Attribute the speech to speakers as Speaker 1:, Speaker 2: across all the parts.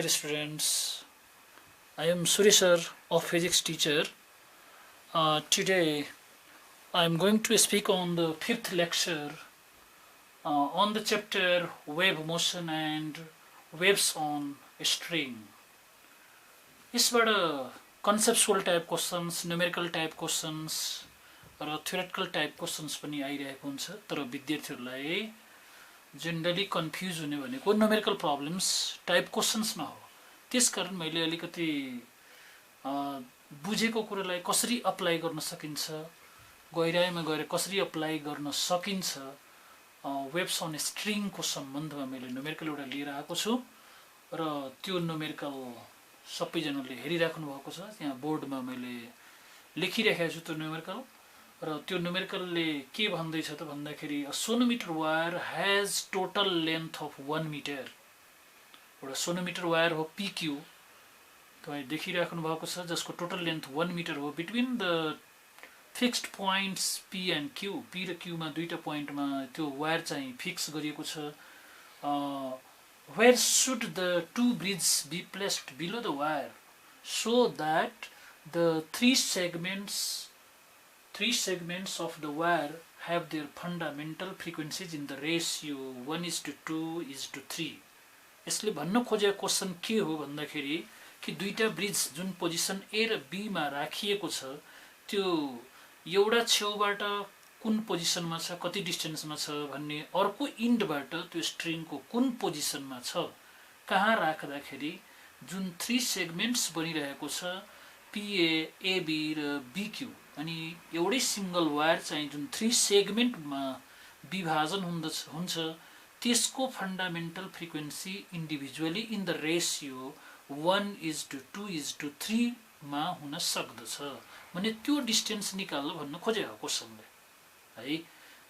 Speaker 1: dear students. I am Surya sir of physics teacher. Today I am going to speak on the fifth lecture on the chapter wave motion and waves on a string. यसबाट conceptual type questions, numerical type questions र theoretical type questions पनि आइरहेको हुन्छ, तर विद्यार्थीहरूलाई generally confuse हुने भनेको numerical problems type क्वेशन्समा हो। त्यसकारण मैले अलिकति बुझेको कुरालाई कसरी अप्लाई गर्न सकिन्छ, गहिराइमा गएर कसरी अप्लाई गर्न सकिन्छ, वेव्स अन स्ट्रिङको सम्बन्धमा मैले न्युमेरिकल एउटा लिएर आएको छु र त्यो न्युमेरिकल सबैजनाले हेरिराख्नु भएको छ। त्यहाँ बोर्डमा मैले लेखिराखेको छु त्यो न्युमेरिकल र त्यो न्युमेरिकलले के भन्दैछ त भन्दाखेरि a sonometer wire has total length of 1 metre. एउटा सोनोमिटर वायर हो PQ, तपाईँ देखिराख्नु भएको छ, जसको टोटल लेन्थ 1 मिटर हो। Between the fixed points P and Q, P र Q मा दुईटा पोइन्टमा त्यो वायर चाहिँ फिक्स गरिएको छ। Where should the two bridge be placed below the wire so that the three segments of the wire have their fundamental frequencies in the ratio 1:2:3। यसले भन्न खोजेको क्वेशन के हो भन्दाखेरि कि दुईटा ब्रिज जुन पोजिसन A र B मा राखिएको छ त्यो एउटा छेउबाट कुन पोजिसनमा छ, कति डिस्टेन्समा छ भन्ने, अर्को इन्डबाट त्यो स्ट्रिङको कुन पोजिसनमा छ, कहाँ राख्दाखेरि जुन थ्री सेगमेन्ट्स बनिरहेको छ PA, AB र BQ, अनि एउटै सिंगल वायर चाहिँ जुन थ्री सेगमेन्टमा विभाजन हुन्छ त्यसको fundamental frequency individually in the ratio 1:2:3 मा हुन सक्दछ भने त्यो डिस्टेन्स निकाल्नु भन्न खोजेको क्वेशनले है।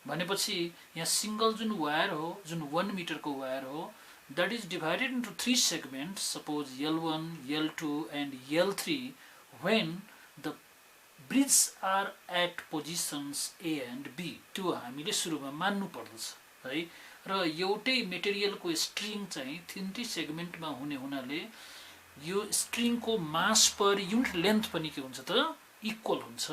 Speaker 1: भनेपछि यहाँ सिंगल जुन वायर हो, जुन 1 मिटरको वायर हो, that is divided into three segments, suppose L1, L2 and L3, when the bridges are at positions A and B। त्यो हामीले सुरुमा मान्नु पर्दछ है। र एउटै मेटेरियलको स्ट्रिङ चाहिँ तिनटै सेगमेन्टमा हुने हुनाले यो स्ट्रिङको मास पर युनिट लेन्थ पनि के हुन्छ त इक्वल हुन्छ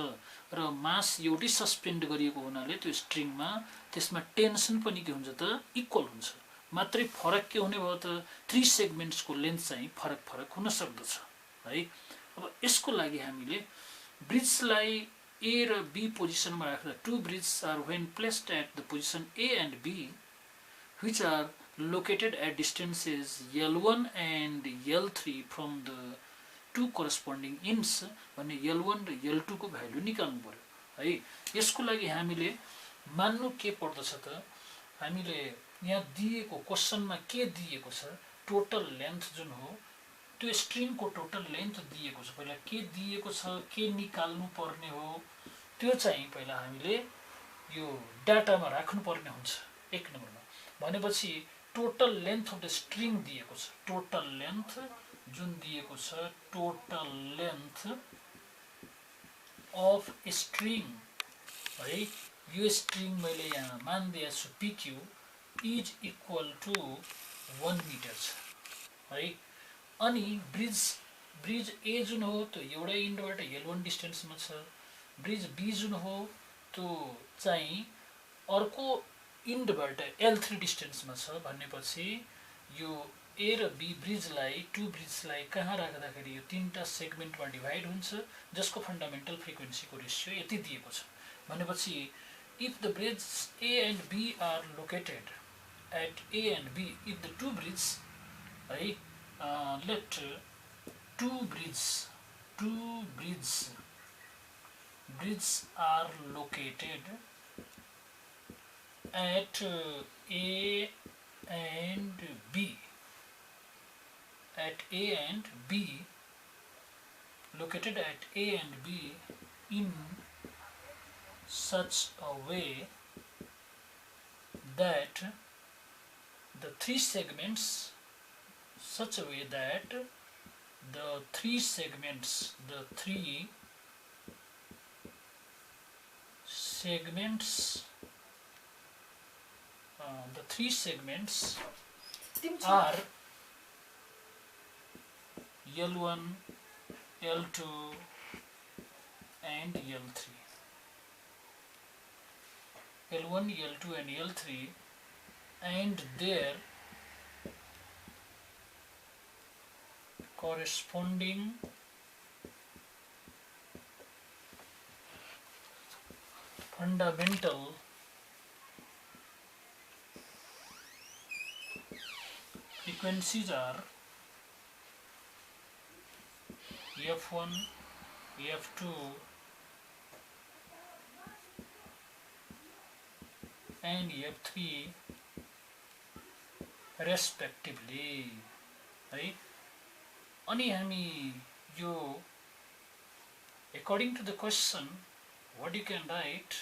Speaker 1: र मास एउटै सस्पेन्ड गरिएको हुनाले त्यो स्ट्रिङमा त्यसमा टेन्सन पनि के हुन्छ त इक्वल हुन्छ। मात्रै फरक के हुने भयो त थ्री सेगमेन्ट्सको लेन्थ चाहिँ फरक हुन सक्दछ है। अब यसको लागि हामीले ब्रिड्जलाई A र B पोजिसनमा राख्दा two bridges are when placed at the position A and B which are located at distances L1 and L3 from the two corresponding ends भने L1 र L2 को भ्यालु निकाल्नु पर्यो है। यसको लागि हामीले मान्नु के पर्दछ त, हामीले यहाँ दिएको क्वेशनमा के दिएको छ, टोटल लेन्थ जुन हो त्यो स्ट्रिङको टोटल लेन्थ दिएको छ। पहिला के दिएको छ, के निकाल्नु पर्ने हो, त्यो चाहिँ पहिला हामीले यो डाटामा राख्नु पर्ने हुन्छ एक नम्बरमा। भनेपछि total length of the string दिएको छ, टोटल लेन्थ जुन दिएको छ, टोटल लेन्थ अफ स्ट्रिङ है। यो स्ट्रिङ मैले यहाँ मानिदिएको छु PQ is equal to 1 metre छ है। अनि ब्रिज A जुन हो त्यो एउटै इन्डबाट L1 डिस्टेन्समा छ, ब्रिज B जुन हो त्यो चाहिँ अर्को इन्डबाट L3 डिस्टेन्समा छ। भनेपछि यो A र B टू ब्रिजलाई कहाँ राख्दाखेरि यो तीनटा सेगमेन्टमा डिभाइड हुन्छ जसको फन्डामेन्टल फ्रिक्वेन्सीको रेसियो यति दिएको छ। भनेपछि if the bridges A and B are located at A and B, if the two bridges right, let two bridges are located at A and B, located at A and B in such a way that the three segments are L1, L2 and L3. L1, L2 and L3 and their corresponding fundamental frequencies are F1, F2 and F3 respectively. है अनि हामी यो according to the question, what you can write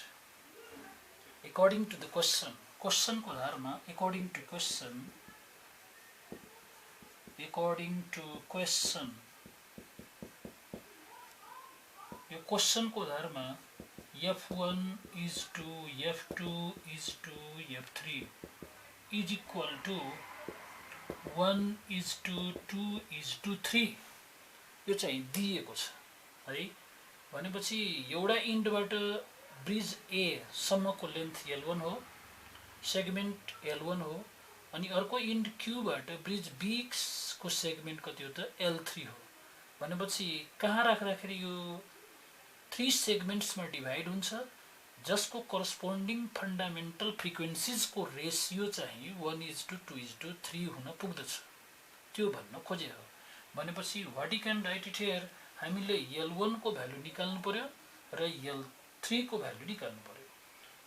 Speaker 1: according to the question को आधारमा according to question यो question को आधारमा F1 is to F2 is to F3 is equal to 1 is to 2 is to 3 यो चाहिँ दिएको छ है। भनेपछि एउटा इन्डबाट ब्रिज A सम्मको लेन्थ L1 हो, सेगमेन्ट L1 हो, अनि अर्को इन्ड Q बाट ब्रिज B को सेगमेन्ट कति हो त L3 हो। भनेपछि कहाँ राख्दाखेरि यो 3 सेगमेन्ट्स में डिवाइड हुन्छ, जसको करस्पोन्डिङ फंडामेंटल फ्रिक्वेन्सीज को रेशियो चाहिँ 1:2:3 हुन पुग्दछ, त्यो भन्न खोजे हो। भनेपछि what you can write it here, हामीले L1 को भ्यालु निकाल्नु पर्यो र L3 को भ्यालु निकाल्नु पर्यो।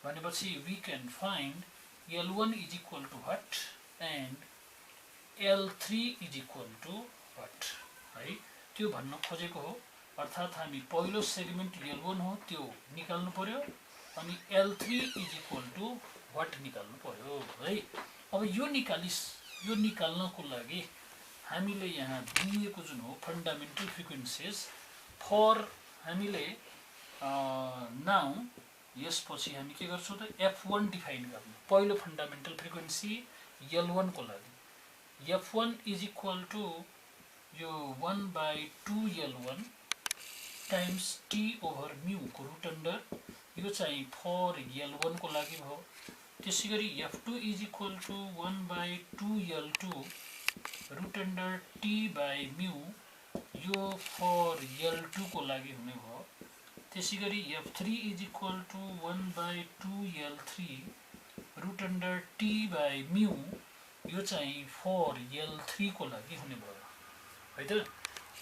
Speaker 1: भनेपछि we can find L1 is equal to what and L3 is equal to what है, त्यो भन्न खोजेको हो। अर्थात हामी पहिलो सेगमेन्ट L1 हो त्यो निकाल्नु पर्यो अनि L3 is equal to what निकाल्नु पर्यो है। अब यो निकाल्नको लागि हामीले यहाँ दिएको जुन हो फंडामेंटल फ्रिक्वेन्सीज फर हामीले नाउ यसपछि हामी के गर्छौं त F1 डिफाइन गर्नु। पहिलो फंडामेंटल फ्रिक्वेन्सी L1 को लागि F1 is equal to यो 1/2L1 times T over mu को रुट अंडर, यो चाहिँ फर L1 को लागि भयो। त्यसैगरी F2 is equal to 1/2L2 root under T by mu, यो फर L2 को लागि हुने भयो। त्यसैगरी F3 is equal to 1/2L3 root under T by mu, यो चाहिँ फर L3 को लागि हुने भयो है त।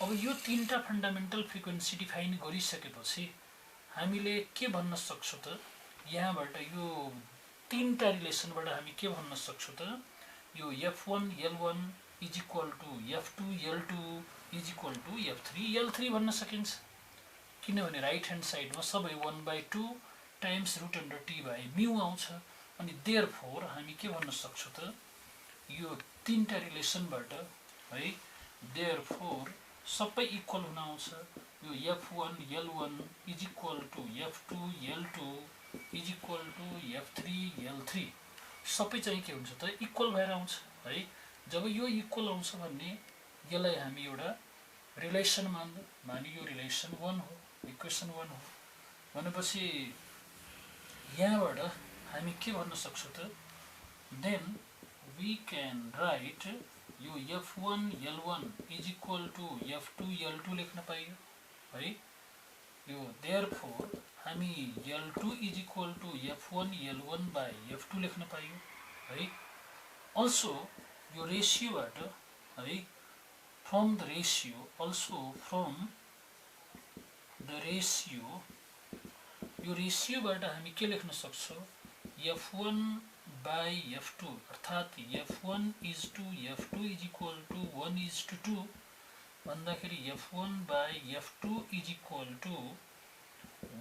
Speaker 1: अब यो तीनटा फंडामेंटल फ्रिक्वेन्सी डिफाइन गरिसकेपछि हामीले के भन्न सक्छौं त, यहाँबाट यो तीनटा रिलेसनबाट हामी के भन्न सक्छौं त, यो F1 L1 is equal to F2 L2 is equal to F3 L3 भन्न सकिन्छ, किनभने राइट ह्यान्ड साइडमा सबै 1/2 times root under T by mu आउँछ। अनि देयरफोर हामी के भन्न सक्छौं त, यो तीनटा रिलेसनबाट है देयरफोर सबै इक्वल हुन आउँछ। यो F1 L1 is equal to F2 L2 is equal to F3 L3 सबै चाहिँ के हुन्छ त इक्वल भएर आउँछ है। जब यो इक्वल आउँछ भन्ने यसलाई हामी एउटा रिलेसन मान्यो, यो रिलेसन 1 हो, इक्वेसन 1 हो। भनेपछि यहाँबाट हामी के भन्न सक्छौं त, देन वी क्यान राइट यो F1 L1 is equal to F2 L2 लेख्न पाइयो है। यो देयरफोर हामी L2 is equal to F1 L1 by F2 लेख्न पाइयो है। अल्सो यो रेशियोबाट है, from the ratio, also from the ratio, यो रेशियोबाट हामी के लेख्न सक्छौं, F1 by F2 अर्थात F1 is to F2 is equal to 1:2 भन्दाखेरि F1 by F2 is equal to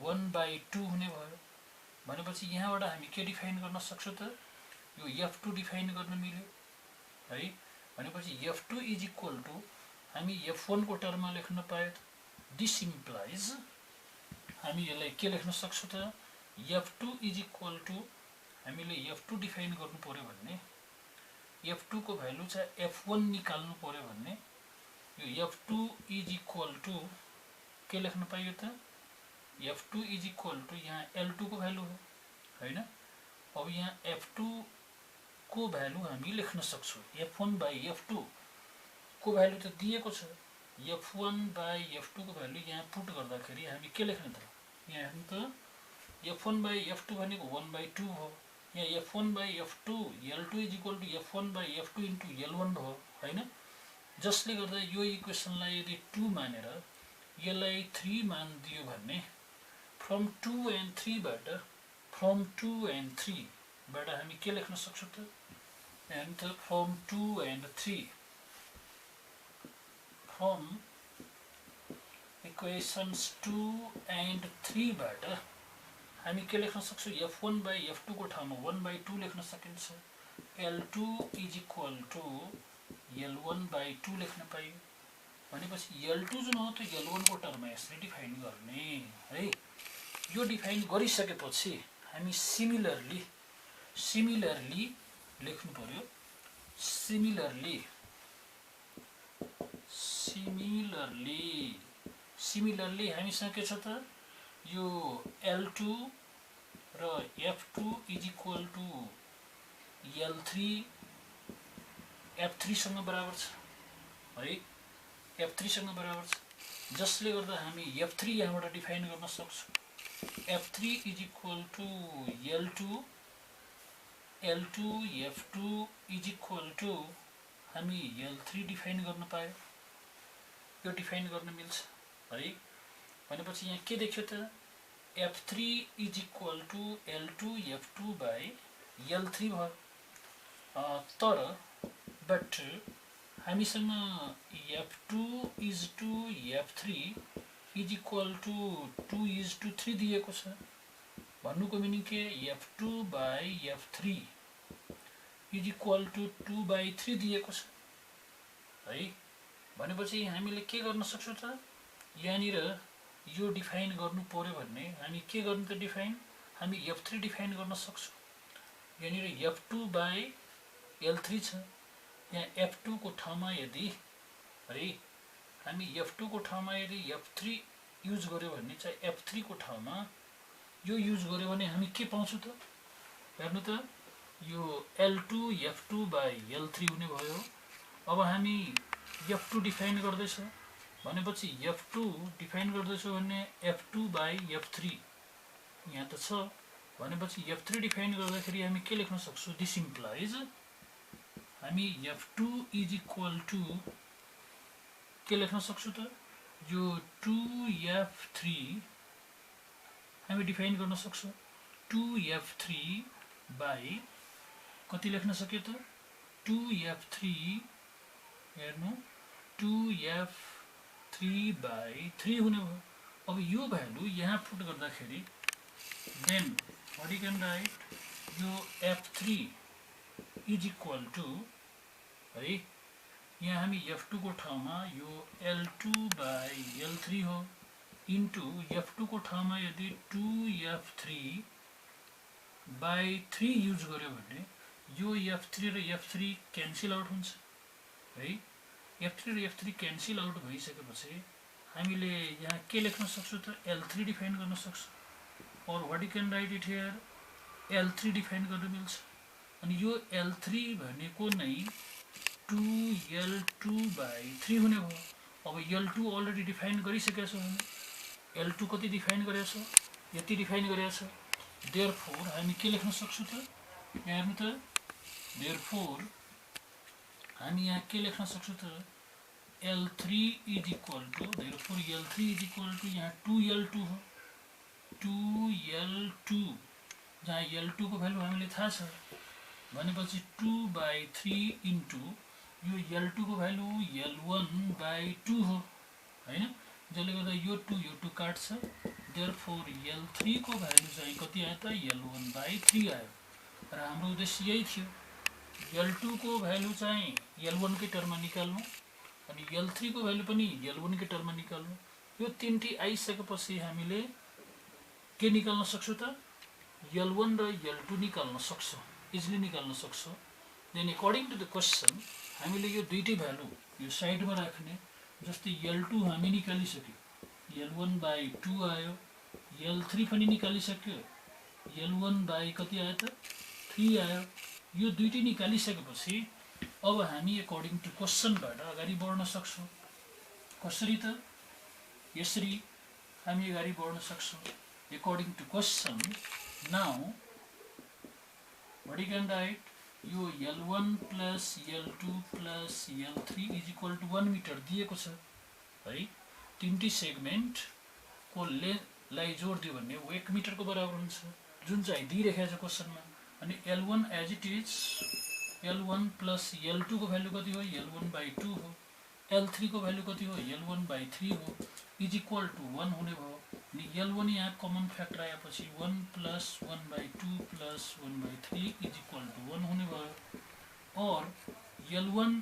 Speaker 1: 1/2 हुने भयो। भनेपछि यहाँबाट हामी के डिफाइन गर्न सक्छौं त, यो F2 डिफाइन गर्न मिल्यो है। भनेपछि F2 is equal to हामी F1 को टर्ममा लेख्न पाए। दिस इम्प्लाइज हामी यसलाई के लेख्न सक्छौं त, F2 is equal to हामीले F2 डिफाइन गर्नु पर्यो भन्ने, F2 को भ्यालु चाहिँ F1 निकाल्नु पर्यो भन्ने, यो F2 इज इक्वल टु के लेख्न पाइयो त F2 इज इक्वल टु यहाँ L2 को भ्यालु हो हैन। अब यहाँ F2 को भ्यालु हामी लेख्न सक्छौं। F1/F2 को भ्यालु त दिएको छ। F1/F2 को भ्यालु यहाँ पुट गर्दाखेरि हामी के लेख्ने त यहाँ हेर्नु त F1/F2 भनेको 1/2 हो। यहाँ F1/F2 L2 is equal to F1/F2 into L1 हो हैन। जसले गर्दा यो इक्वेसनलाई यदि 2 मानेर यसलाई 3 मान दियो भने फ्रम 2 and 3 बाट हामी के लेख्न सक्छौं त and from 2 and 3 from equations 2 and 3 बाट हामी के लेख्न सक्छौं F1/F2 को ठाउँमा 1/2 लेख्न सकिन्छ। L2 is equal to L1/2 लेख्न पाइयो। भनेपछि L2 जुन हो त्यो L1 को टर्ममा यसरी डिफाइन गर्ने है। यो डिफाइन गरिसकेपछि हामी सिमिलरली लेख्नु पर्यो। सिमिलरली हामीसँग के छ त यो L2 र F2 is equal to L3 F3 सँग बराबर छ है। F3 सँग बराबर छ जसले गर्दा हामी F3 यहाँबाट डिफाइन गर्न सक्छौं। F3 is equal to L2 F2 is equal to हामी L3 डिफाइन गर्न पायो। यो डिफाइन गर्न मिल्छ है। भनेपछि यहाँ के देखियो त F3 is equal to L2 F2 by L3 भयो। तर बट हामीसँग F2 is to F3 is equal to 2 is to 3 दिएको छ। भन्नुको मिनिङ के F2/F3 इज इक्वल टु 2/3 दिएको छ है। भनेपछि हामीले के गर्न सक्छौं त यहाँनिर यो डिफाइन गर्नु पर्यो भने हामी के गर्नु त डिफाइन हामी F3 डिफाइन गर्न सक्छौं। यहाँनिर F2/L3 छ। यहाँ F2 को ठाउँमा यदि है हामी F2 को ठाउँमा यदि F3 युज गर्यो भने चाहिँ F3 को ठाउँमा यो युज गर्यो भने हामी के पाउँछौं त हेर्नु त यो L2 F2/L3 हुने भयो। अब हामी F2 डिफाइन गर्दैछ भनेपछि F2 डिफाइन गर्दैछ भने F2/F3 यहाँ त छ। भनेपछि F3 डिफाइन गर्दाखेरि हामी के लेख्न सक्छौं दिस इम्प्लाइज हामी F2 इज इक्वल टु के लेख्न सक्छौं त यो 2F3 हामी डिफाइन गर्न सक्छौं। 2F3 बाइ कति लेख्न सक्यो त 2F3 हेर्नु 2F3/3 हुने भयो। अब यो भ्यालु यहाँ पुट गर्दाखेरि then what you can write यो F3 इज इक्वल टु है यहाँ हामी F2 को ठाउँमा यो L2/L3 हो इन्टु F2 को ठाउँमा यदि 2F3/3 युज गर्यो भने यो F3 र F3 क्यान्सल आउट हुन्छ है। F3 र F3 क्यान्सल आउट भइसकेपछि हामीले यहाँ के लेख्न सक्छौं त L3 डिफाइन गर्न सक्छौं। और what you can right it here L3 define गर्न मिल्छ। अनि यो L3 भनेको नै 2L2/3 हुने भयो। अब L2 अलरेडी डिफाइन गरिसकेको छ भने L2 कति डिफाइन गरेको छ यति डिफाइन गरेको छ। देयरफोर हामी के लेख्न सक्छौं त हेर्नु त देयरफोर हामी यहाँ के लेख्न सक्छौं त L3 is equal to therefore L3 is equal to यहाँ 2L2 हो 2L2 जहाँ L2 को भ्यालु हामीले थाहा छ भनेपछि 2/3 इन्टु यो L2 को भ्यालु L1/2 हो हैन। जसले गर्दा यो 2 काट्छ। देयरफोर L3 को भ्यालु चाहिँ कति आयो त L1/3 आयो र हाम्रो उद्देश्य यही थियो। L2 को भ्यालु चाहिँ L1 के टर्ममा निकाल्नु अनि L3 को भ्यालु पनि L1 के टर्ममा निकाल्नु। यो तीनटी आइसकेपछि हामीले के निकाल्न सक्छौं त L1 र L2 निकाल्न सक्छौं इजिली निकाल्न सक्छौं। Then according to the question हामीले यो दुईटै भ्यालु यो साइडमा राख्ने जस्तै L2 हामी निकालिसक्यो, L1/2 आयो, L3 पनि निकालिसक्यो, L1/ कति आयो त 3 आयो। यो दुईटै निकालिसकेपछि अब हामी अकर्डिङ टु क्वेसनबाट अगाडि बढ्न सक्छौँ। कसरी त? यसरी हामी अगाडि बढ्न सक्छौँ। According to question now what you can write, यो L1 plus L2 plus L3 is equal to 1 metre दिएको छ है। तिनटै सेगमेन्ट को लेन्थलाई जोड्दियो भने 1 मिटरको बराबर हुन्छ, जुन चाहिँ दिइरहेको छ क्वेसनमा। अनि L1 as it is L1 plus L2 को भ्यालु कति हो? L1/2 हो। L3 को भ्यालु कति हो? L1/3 हो, इज इक्वल टु 1 हुने भयो। अनि L1 यहाँ कमन फ्याक्टर आएपछि 1 plus 1/2 plus 1/3 is equal to 1 हुने भयो। और L1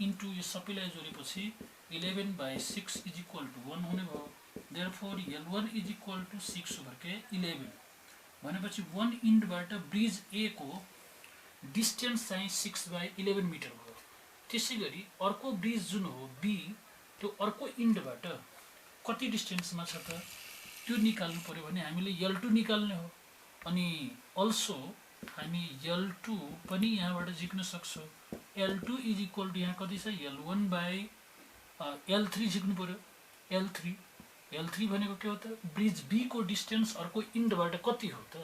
Speaker 1: इन्टु यो सबैलाई जोडेपछि 11/6 इज इक्वल टु 1 हुने भयो। Therefore L1 is equal to 6/11 भनेपछि 1 इन्डबाट ब्रिज ए को डिस्टेन्स चाहिँ 6/11 मिटर भयो। त्यसै गरी अर्को ब्रिज जुन हो बी, त्यो अर्को इन्डबाट कति डिस्टेन्समा छ त त्यो निकाल्नु पर्यो भने हामीले L2 निकाल्ने हो। अनि अल्सो हामी L2 पनि यहाँबाट झिक्न सक्छौँ। L2 इज इक्वल टु यहाँ कति छ? L1/L3 झिक्नु पर्यो। L3 भनेको के हो त? ब्रिज बी को डिस्टेन्स अर्को इन्डबाट कति हो त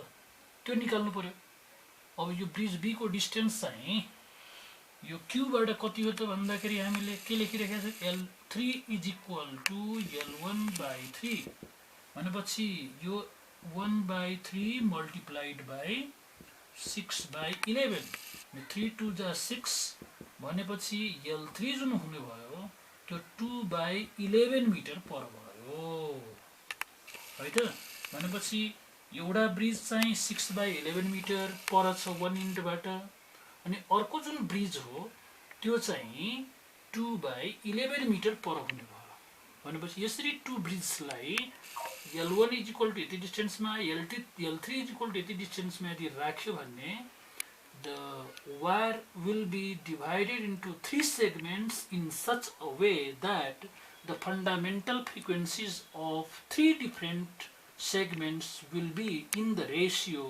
Speaker 1: त्यो निकाल्नु पर्यो। अब यो ब्रिज बी को डिस्टेन्स चाहिँ यो क्यूबाट कति हो त भन्दाखेरि हामीले के लेखिरहेको छ? L3 is equal to L1/3 भनेपछि यो 1/3 मल्टिप्लाइड बाई 6/11, 3 2 जा 6 भनेपछि L3 जुन हुने भयो त्यो 2/11 मिटर पर भयो है त। भनेपछि एउटा ब्रिज चाहिँ 6/11 मिटर पर छ 1 इन्टबाट, अनि अर्को जुन ब्रिज हो त्यो चाहिँ 2/11 मिटर पर हुने भयो। भनेपछि यसरी टु ब्रिजलाई L1 इज इक्वल टु यति डिस्टेन्समा, L3 इज इक्वल टु यति डिस्टेन्समा यदि राख्यो भने the wire will be divided into 3 segments in such a way that the fundamental frequencies of 3 different segments will be in the ratio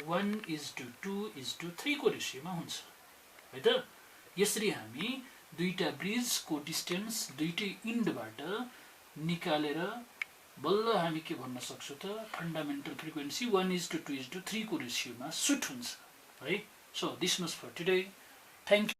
Speaker 1: 1:2:3 को रेसियोमा हुन्छ है त। यसरी हामी दुईटा ब्रिजको डिस्टेन्स दुईटै इन्डबाट निकालेर बल्ल हामी के भन्न सक्छौँ त? फन्डामेन्टल फ्रिक्वेन्सी 1:2:3 को रेसियोमा सुट हुन्छ है। So this much for today. Thank you.